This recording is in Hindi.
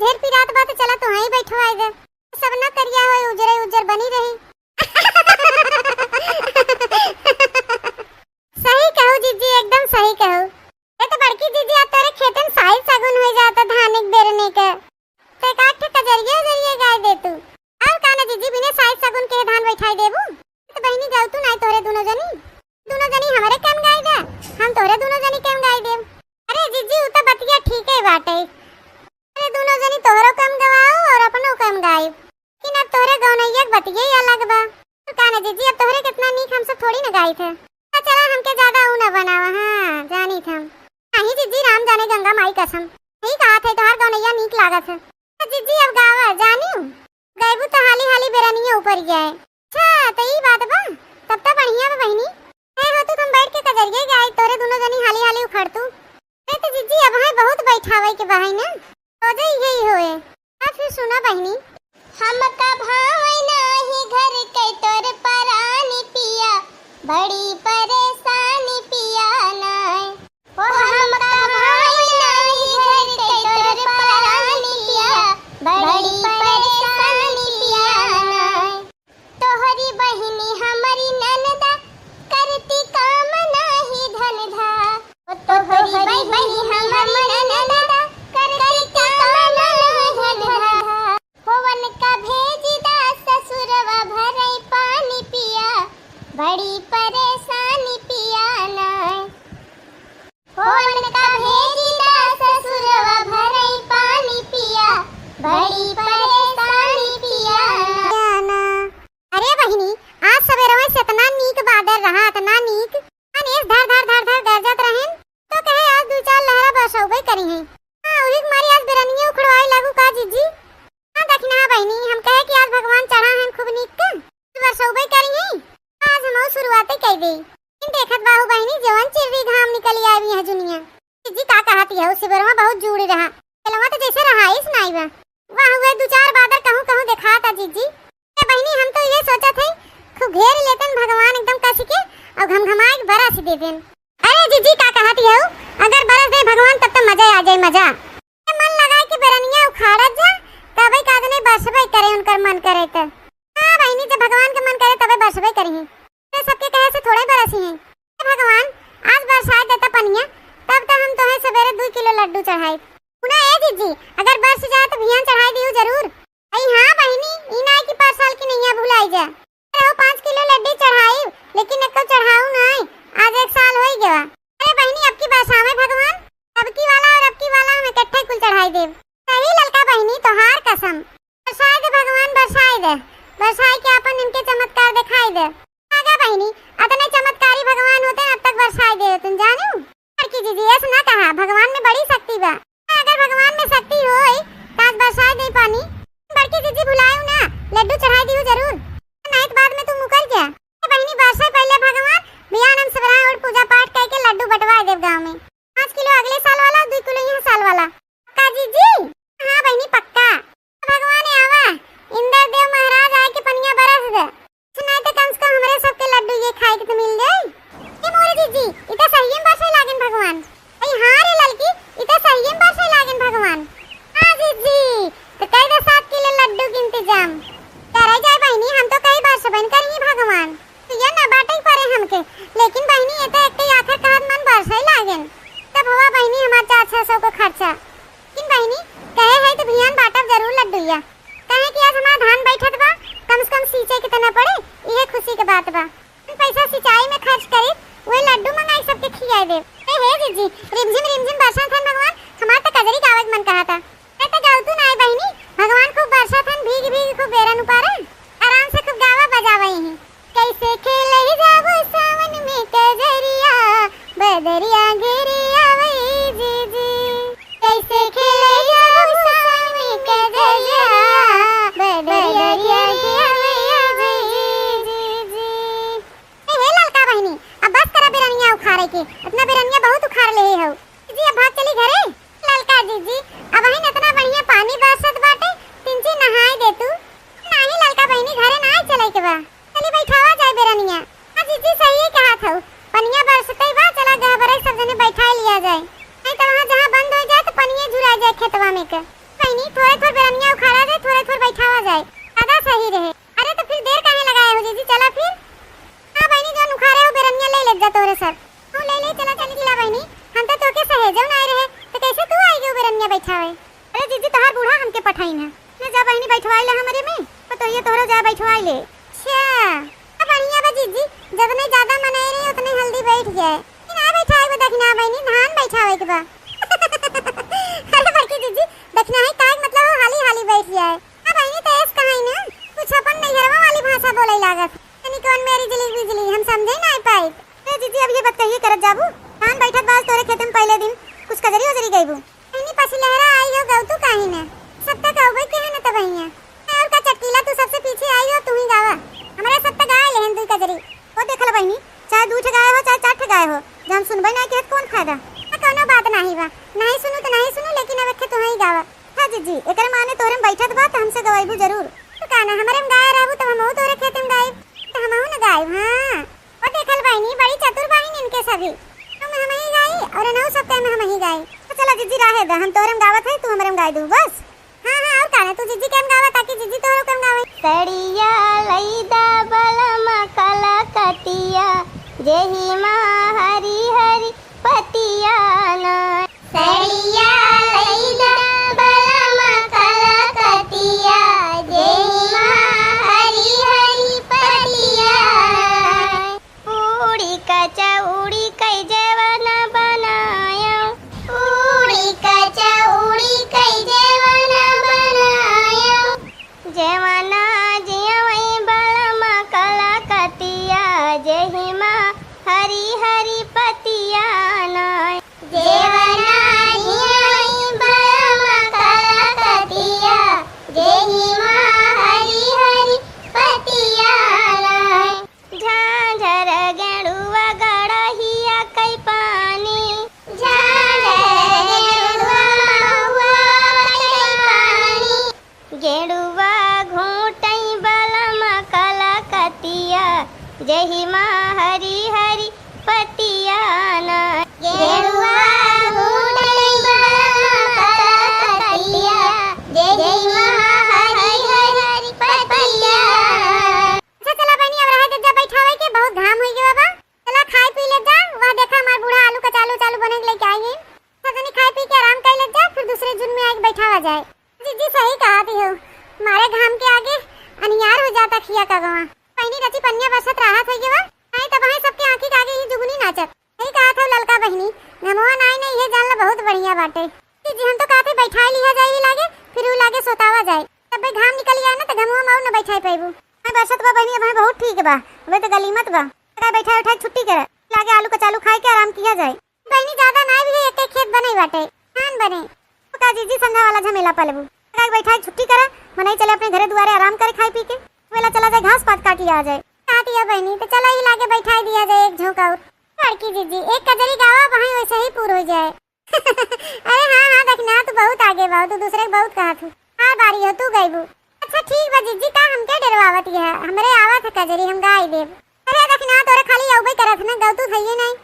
ढेर पिरात बात चला तो वहीं बैठो आएगा सब न करिया हो उजरे उजर बनी रही। सही कहो जीजी एकदम सही कहो। ये तो बड़की जीजी अब तेरे खेतन साइल सगुन हो जाता धान एक बेरने का ते काट के कजरिए जरिए गाय दे तू और काना जीजी बिना साइल सगुन के धान बैठाई देबू तो बहनी जाऊ तू नहीं तोरे दोनों जनी हमारे काम गाय दे हम तोरे दोनों जनी काम गाय देब। अरे जीजी उ तो बतिया ठीक है बाटे अरे दोनों जनी तोहरो काम गवाओ और अपनो काम गाय कि ना तोरे गौनैया बतिये अलग बा तो काना जीजी अब तोहरे कितना नीक हम सब थोड़ी न गाई थे तो चला हमके ज्यादा ऊ न बनावा। हां जानी थम नहीं जीजी राम जाने गंगा माई कसम नहीं कहा थे तोहर गौनैया नीक लागत है तो जीजी अब गावा जानियो गईबू तो हाली हाली बेरनिया ऊपर जाए। अच्छा तो ई बात बा तब तो बढ़िया बा बहनी है हो तू तुम बैठ के कजरिए गाय तोरे दोनों जनी हाली हाली उखड़ तू नहीं तो जीजी अब है बहुत बैठावे के बहाई ना तो जे यही होए। अब फिर सुना बहनी हम का भाई नाही घर के तोर परानी पिया बड़ी परेशानी पिया नाय ओ हम का भाई नाही घर के तोर परानी पिया बड़ी परेशानी पिया नाय तोहरी बहिनी हमारी ननदा करती काम नाही धंधा ओ तोहरी बहिनी हमारी ननदा करती काम नाही धंधा होवन का भेजिदा ससुरवा भरई पानी पिया बड़ी परेशानी पिया नाय होवन का भेजिदा ससुरवा भरई पानी पिया बड़ी परेशानी पिया ना। अरे बहिनी आज सवेरे में इतना नीक बादल रहा इतना नीक अनेस धर धर धर धर गरजत रहें तो कहे आज दो चार लहरा बरसौबे करी हैं। हां ओही मारी आज बेरनिया उखड़वाई लागू का जीजी देखना बहनी हम कहे कि आज भगवान चढ़ा है खूब नीक का बरसौबे करी हैं आज हम शुरुआत कर दे इन देखत बाहु बहनी जवन चिरवी घाम निकल आई है दुनिया जीजी का कहती है उस बेरवा बहुत जुड़ी रहा चलवा तो जैसे रहा इस नाई बा वाह हुए दो चार बादल कहूं कहूं दिखाता जीजी ए बहनी हम तो ये सोचा थे खूब घेर लेतन भगवान एकदम कस के और घमघमा के बरस दे देन। अरे जीजी का कहती है अगर बरस दे भगवान तब तो मजा आ जाए मजा मन लगा के बेरनिया उखाड़त जा तबे कादने बरसबे करे उनकर मन करे तो हां बहनी जब भगवान के मन करे तबे बरसबे करी तो सबके कहे से थोड़े बरसी हैं भगवान आज बरसा देता पनिया तब तो हम तोहे सवेरे 2 किलो लड्डू चढ़ाई पुना ए जीजी अगर बरस जाए तो भियान चढ़ाई दियो जरूर। आई हां बहनी ई ना की 5 साल की नैया भुलाई जा अरे 5 किलो लड्डू चढ़ाई लेकिन एको चढ़ाऊ नहीं आज 1 साल हो गया। अरे बहनी अब की बरसावे भगवान अब की वाला और अब की वाला हम इकट्ठे कुल चढ़ाई देव सही ललका बहनी तोहार कसम बरसाए दे भगवान बरसाए के अपन इनके चमत्कार दिखाई दे आगा बहनी अतने चमत्कारी भगवान होते अब तक बरसाए दे तुम जानो की जीजी ऐसा ना कहा भगवान में बड़ी शक्ति बा अगर भगवान में शक्ति होई तो आज बरसाए दे पानी बड़की जीजी भुलायू ना लड्डू चढ़ाई दियो जरूर नहीं तो बाद में तू मुकर जा बहनी बरसाए पहले भगवान बियान हम सबरा और पूजा पाठ करके लड्डू बंटवा देव गांव में 5 किलो अगले साल वाला 2 किलो यह साल वाला का जीजी। हां बहनी पक्का भगवान आवा इंद्र देव महाराज आए के पनिया बरस दे सुनाई तो कम से कम हमरे सबके लड्डू ये खाए के तो मिल जाए ये मोरे जीजी इता सही में बरसे लागन भगवान। आई हां रे ललकी इता सही में बरसे लागन भगवान। हां जीजी तो कई दे 7 किलो लड्डू के इंतजाम करे जाए बहनी हम तो कई बार सबन करेंगे भगवान तो ये ना बाटे परे हमके लेकिन बहनी ये तो एक ही आखिर कहत मन बरसे लागन तब हवा बहनी हमार 400 को खर्चा लेकिन बहनी कहे है तो भियान बाटब जरूर लड्डूया कहे कि आज हमारा धान बैठत बा कम से कम सींचे कितना पड़े ये खुशी के बात बा पैसा सिंचाई में खर्च करे वही लड्डू मंगाई सबके खियाए दे हे जीजी रिमझिम बरसा थन भगवान हमार तो कजरी गावक मन कहा था मैं तो गाऊ तू ना बहनी भगवान खूब बरसा थन भीग खूब बेरन उपारे आराम से खूब गावा बजावा ही कैसे खेले जाबो सावन में कजरिया बदरिया घेरे आवई जीजी कैसे खेले जाबो सावन में कजरिया बदरिया घेरे आवई जीजी। हे ललका बहनी अब बस करा बेरनिया उखाड़े के इतना बेरनिया बहुत उखाड़ ले हो जीजी अब भाग चली घरे ललका जीजी अब है ना बहनी थोड़े थोड़े बेरनिया उखाड़ा जाए, थोड़े थोड़े बैठावा जाए, ज्यादा सही रहे। अरे तो फिर देर काहे लगाए हो जीजी, चला फिर। हां बहनी जो उखाड़े हो बेरनिया ले जा तोरे सर। तू ले चला चला बहनी, हम तो तोके सहेजो ना रहे तो कैसे तू आई गयो बेरनिया बैठावे। अरे जीजी तोहार बूढ़ा हमके पठाई ना, ले जा बहनी बैठवाई ले हमरे में, तो ये तोरो जा बैठवाई ले। अच्छा बढ़िया बा जीजी, जब नहीं ज्यादा मनाई रही उतने हल्दी बैठ जाए। ना बैठाए बा दखना बहनी, धान बैठावे के बा। अरे बड़की जीजी दखना है काहे मतलब हाली हाली बैठ जाए। हां बहनी तो ऐस कहाई ना, कुछ अपन नैहरवा वाली भाषा बोले लागत। तनी कौन मेरी जिली बिजली हम समझे ना पाई। ए जीजी अब ये बात कहिए करत जाबू, धान बैठत बास तोरे खेत में पहले दिन कुछ कजरी वजरी गईबू। बहनी पाछी लहरा आई हो गौ तू काहे ना, सब तक कहबे के है ना त बहिया। और का चटकीला तू सबसे पीछे आई हो, तू ही गावा। हमारे सब तक गाय लेहन दुई कजरी। वो देखल बहनी, चाहे दू ठे गाय हो चाहे चार ठे गाय हो, जब सुनबे ना के कौन फायदा। कोनो बात नहीं बा, नहीं सुनू तो नहीं सुनू, लेकिन अब तू ही गावा। हां जीजी एकरे माने तोरे में बैठत बा त हमसे गवाईबू जरूर। तो काना हमरे में गाय रहबू त हमहू तोरे खेत में गायब, त हमहू ना गायब। हां वो देखल बहनी बड़ी चतुर बहनी इनके सभी, तुम हम ही गाई और नौ सब टाइम हम ही गाई। तो चला जीजी राहे दा, हम तोरे में गावत है, तू हमरे में गाय दू बस। हां हां और काना तू जीजी केम गावा ताकि जीजी तोरो केम गावे। तड़िया लईदा बलमा कला कतिया, जेही माँ हरी हरी पतिया ना। तड़िया लईदा बलमा कला कतिया, जेही माँ हरी हरी पतिया ना। पूड़ी कचौड़ी कई जेवना बनाया, पूड़ी कचौड़ी कई जेवना बनाया। जेवना जियवई बलमा कला कतिया, जेही माँ हरी हरी पतिया ना। जेवना जियवई बलमा कला कतिया, जेही माँ हरी हरी पतिया ना। झांझर गेड़ुआ गड़हिया कई पानी, झांझर गेड़ुआ महुआ कई पानी। गेड़ुआ घूटई बलमा कला कतिया, जेही माँ हरी हरी पतिया ना। गेड़ुआ घूटई बलमा कला कतिया, जेही माँ हरी हरी पतिया। अच्छा चला बहनी अब रहे जा बैठावे के, बहुत घाम होई गया बा। चला खाई पी ले जा, वहां देखा हमार बूढ़ा आलू का चालू चालू बने के लेके आई है। सजनी खाई पी के आराम कर ले जा, फिर दूसरे जुन में आके बैठावा जाए। जीजी सही कहा थी हो, मारे घाम के आगे अनियार हो जाता खिया का गवा। बहनी रची पन्निया बरसत रहा था ये बा, नहीं तब है सबके आंखी के आगे ही जुगनी नाचत। सही कहा था ललका बहनी, घमवा नहीं ये जानला बहुत बढ़िया बाटे। जीजी हम तो कहते बैठा लिया जाए लागे, फिर उ लागे सोतावा जाए, तब भाई घाम निकल जाए ना तो घमवा माऊ ना बैठाई पाइबू। मैं बरसत बा बहनी अब बहुत ठीक बा, वे तो गलीमत बा, का बैठा उठा छुट्टी करे लागे आलू का चालू खाए के आराम किया जाए। बहनी ज्यादा ना भी एक एक खेत बने बाटे, धान बने तो का जीजी संधा वाला झमेला पालेबू। का बैठा छुट्टी करे मनाई चले अपने घरे दुआरे आराम करे खाई पी के, वेला चला जाए घास पात काट लिया जाए। काटिया बहनी तो चला ही लागे बैठा दिया जाए एक झोंका और। लड़की जीजी एक कजरी गावा वहीं वैसे ही पूर हो जाए। अरे हां हां देखना तू बहुत आगे बा, तू दूसरे बहुत कहा तू। हां बारी हो तू गईबू। अच्छा ठीक बा जीजी का हम के डरवावत है, हमरे आवत है कजरी हम गाय देब। अरे देखना तोरे खाली औबे करत ना गौ तू थइए नहीं।